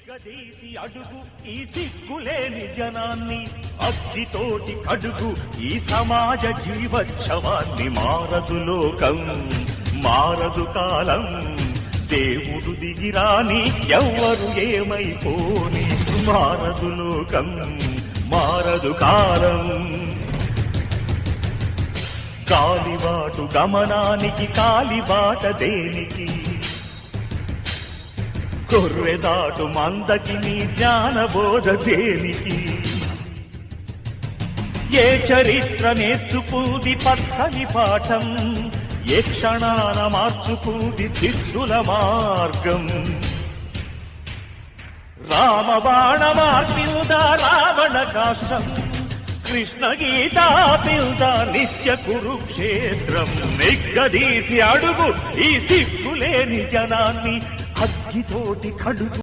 నిగ్గదీసి అడుగు ఈ సిగ్గులేని జనాన్ని, అగ్గితోటి కడుగు ఈ సమాజ జీవోత్సవాన్ని. మారదు లోకం, మారదు కాలం, దేవుడు దిగిరాని ఎవ్వరు ఏమైపోని. మారదు లోకం, మారదు కాలం. కాలిబాటు గమనానికి కాలిబాట దేనికి, కొర్రెదాటు మందకి నీ జ్ఞానబోధ దేనికి. ఏ చరిత్ర నేర్చుకుంది పచ్చని పాఠం, ఏ క్షణాన మార్చుకుంది శిష్యుల మార్గం. రామబాణ మార్పిల్దా రావణ కాష్టం, కృష్ణ గీతా పిల్దా నిత్య కురుక్షేత్రం. నిగ్గదీసి అడుగు ఈ సిగ్గులేని జనాన్ని, అగ్గితోటి కడుగు